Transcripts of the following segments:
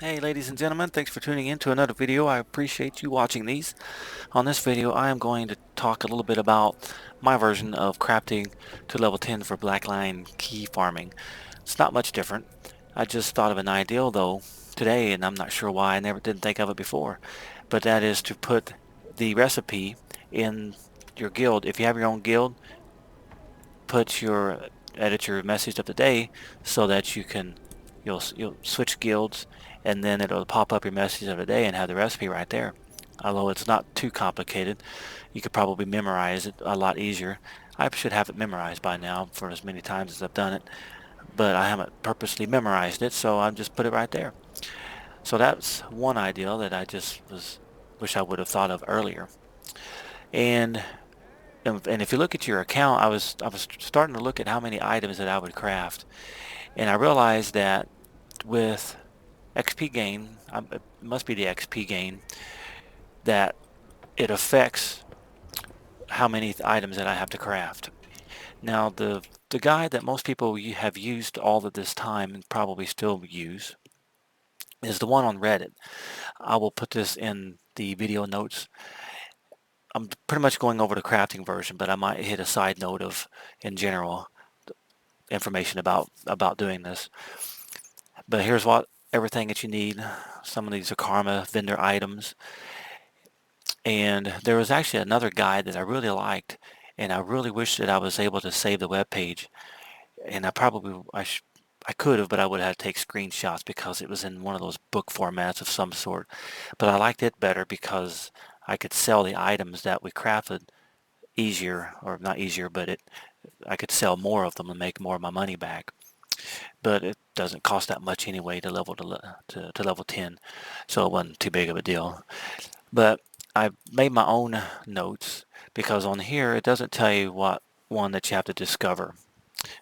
Hey ladies and gentlemen, thanks for tuning in to another video. I appreciate you watching these. On this video I am going to talk a little bit about my version of crafting to level 10 for blackline key farming. It's not much different. I just thought of an ideal though today, and I'm not sure why I never didn't think of it before. But that is to put the recipe in your guild. If you have your own guild, edit your message of the day so that you'll switch guilds, and then it'll pop up your message of the day and have the recipe right there. Although it's not too complicated, you could probably memorize it a lot easier. I should have it memorized by now for as many times as I've done it, but I haven't purposely memorized it, so I just put it right there. So that's one idea that I just wish I would have thought of earlier. And and if you look at your account, I was starting to look at how many items that I would craft, and I realized that with XP gain, it must be the XP gain, that it affects how many items that I have to craft. Now, the guide that most people have used all of this time and probably still use is the one on Reddit. I will put this in the video notes. I'm pretty much going over the crafting version, but I might hit a side note of, in general, information about doing this. But here's what everything that you need. Some of these are Karma vendor items. And there was actually another guide that I really liked, and I really wish that I was able to save the web page. And I could have, but I would have had to take screenshots because it was in one of those book formats of some sort. But I liked it better because I could sell the items that we crafted easier, or not easier, but I could sell more of them and make more of my money back. But it doesn't cost that much anyway to level 10, so it wasn't too big of a deal. But I made my own notes because on here it doesn't tell you what one that you have to discover.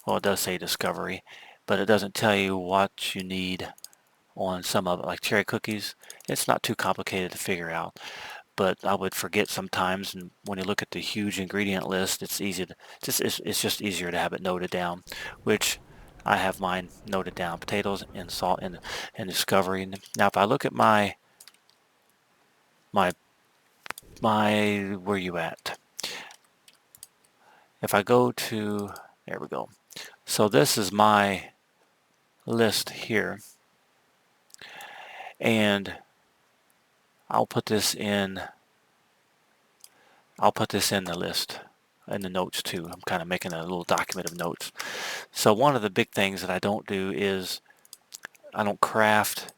Well, it does say discovery, but it doesn't tell you what you need on some of it, like cherry cookies. It's not too complicated to figure out, but I would forget sometimes, and when you look at the huge ingredient list, it's easy to it's just easier to have it noted down, which I have mine noted down: potatoes and salt and discovery. Now, if I look at my where you at? If I go to, there we go. So this is my list here, and I'll put this in the list, in the notes too. I'm kind of making a little document of notes. So one of the big things that I don't do is I don't craft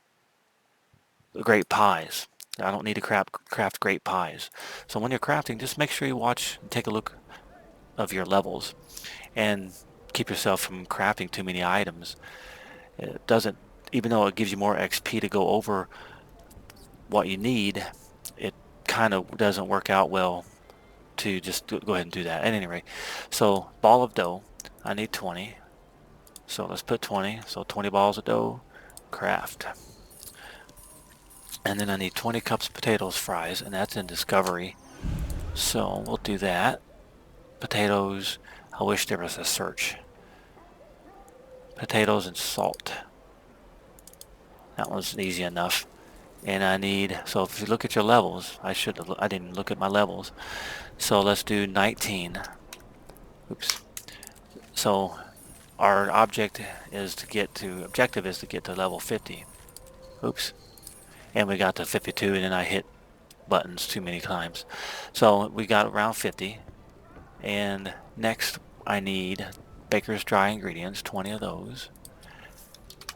grape pies. I don't need to craft grape pies. So when you're crafting, just make sure you watch and take a look of your levels and keep yourself from crafting too many items. It doesn't, even though it gives you more XP to go over what you need, it kind of doesn't work out well to just go ahead and do that. At any rate, so ball of dough, I need 20. So let's put 20. So 20 balls of dough, craft. And then I need 20 cups of potatoes fries, and that's in discovery. So we'll do that. Potatoes, I wish there was a search. Potatoes and salt. That was easy enough. And I need, so if you look at your levels, I didn't look at my levels. So let's do 19. Oops. So our objective is to get to level 50. Oops. And we got to 52, and then I hit buttons too many times. So we got around 50. And next I need baker's dry ingredients, 20 of those.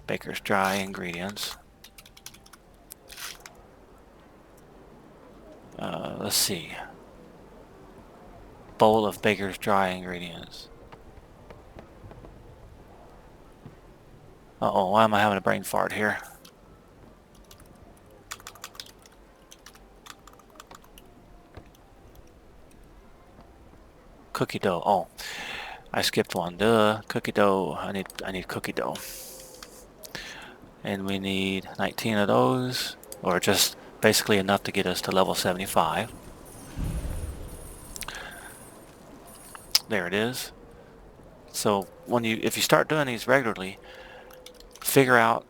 Baker's dry ingredients. Let's see. Bowl of baker's dry ingredients. Uh-oh, why am I having a brain fart here? Cookie dough. Oh, I skipped one. Duh. Cookie dough. I need cookie dough. And we need 19 of those, or just basically enough to get us to level 75. There it is. So if you start doing these regularly, figure out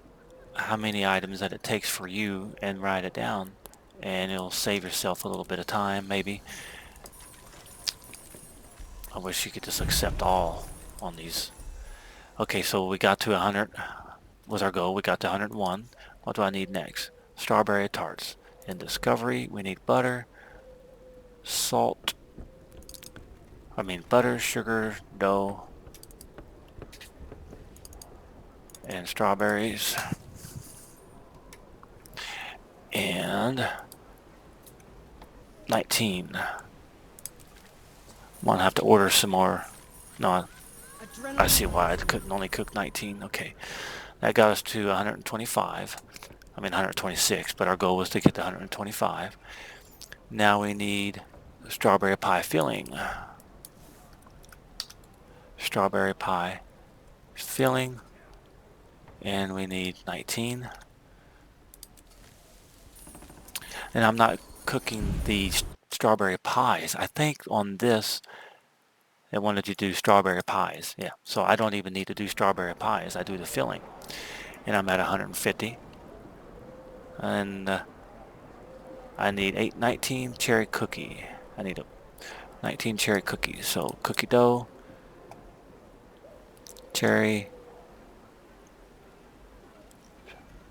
how many items that it takes for you and write it down, and it'll save yourself a little bit of time maybe. I wish you could just accept all on these. Okay, so we got to 100 was our goal. We got to 101. What do I need next? Strawberry tarts. In discovery, we need butter, salt, butter, sugar, dough, and strawberries. And 19. I'm gonna have to order some more. No, I see why I couldn't only cook 19. Okay, that got us to 125. 126, but our goal was to get to 125. Now we need strawberry pie filling. Strawberry pie filling, and we need 19. And I'm not cooking the strawberry pies. I think on this they wanted you to do strawberry pies. Yeah, so I don't even need to do strawberry pies. I do the filling, and I'm at 150. And I need 19 cherry cookie. I need 19 cherry cookies. So cookie dough, cherry.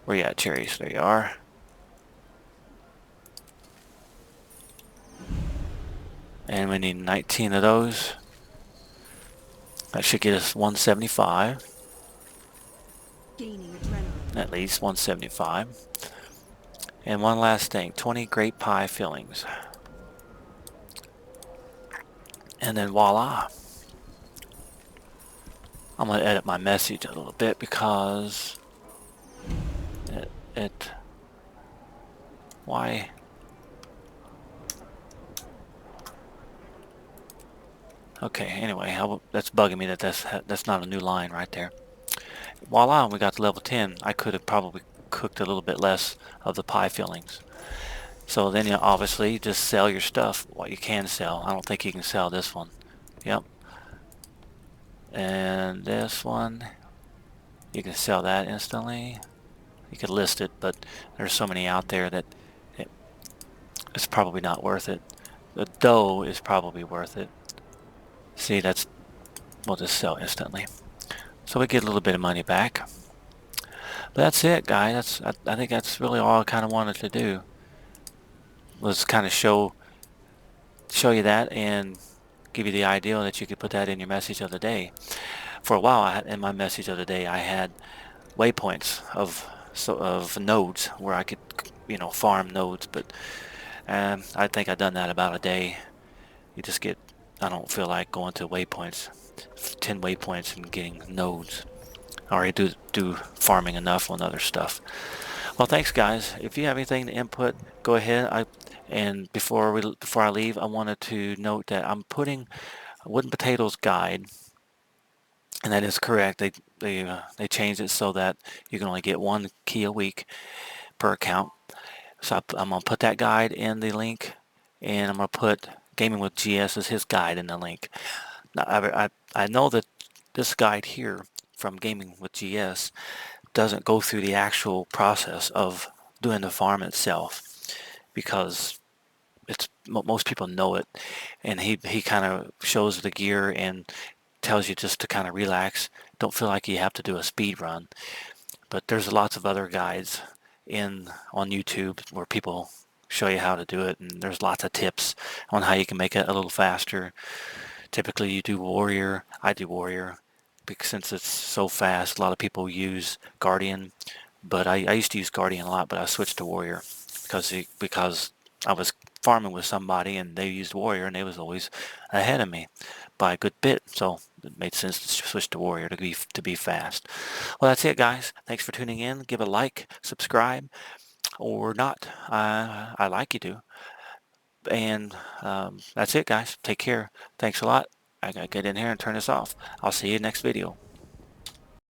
Where you at, cherries? There you are. And we need 19 of those. That should get us 175. At least 175. And one last thing, 20 grape pie fillings. And then voila. I'm going to edit my message a little bit because why? Okay, anyway, that's bugging me that that's not a new line right there. Voila, we got to level 10. I could have probably cooked a little bit less of the pie fillings. So then you obviously just sell your stuff, what you can sell. I don't think you can sell this one. Yep. And this one, you can sell that instantly. You could list it, but there's so many out there that it's probably not worth it. The dough is probably worth it. See, we'll just sell instantly. So we get a little bit of money back. But that's it, guys. I think that's really all I kind of wanted to do. Was kind of show you that and give you the idea that you could put that in your message of the day. For a while, in my message of the day, I had waypoints of nodes where I could, farm nodes. But I think I've done that about a day. You just get, I don't feel like going to waypoints, 10 waypoints and getting nodes. I already do farming enough on other stuff. Well, thanks, guys. If you have anything to input, go ahead. And before I leave, I wanted to note that I'm putting a Wooden Potatoes guide, and that is correct. They changed it so that you can only get 1 key a week per account. So I'm gonna put that guide in the link, and I'm gonna put Gaming with GS as his guide in the link. Now, I know that this guide here from Gaming with GS doesn't go through the actual process of doing the farm itself, because most people know it, and he kind of shows the gear and tells you just to kind of relax. Don't feel like you have to do a speed run. But there's lots of other guides on YouTube where people show you how to do it, and there's lots of tips on how you can make it a little faster. Typically you do warrior. I do warrior because since it's so fast. A lot of people use guardian, but I used to use guardian a lot, but I switched to warrior because I was farming with somebody and they used warrior and they was always ahead of me by a good bit, so it made sense to switch to warrior to be fast. Well, that's it, guys. Thanks for tuning in. Give a like, subscribe, or not. I like you to. And that's it, guys. Take care. Thanks a lot. I gotta get in here and turn this off. I'll see you next video.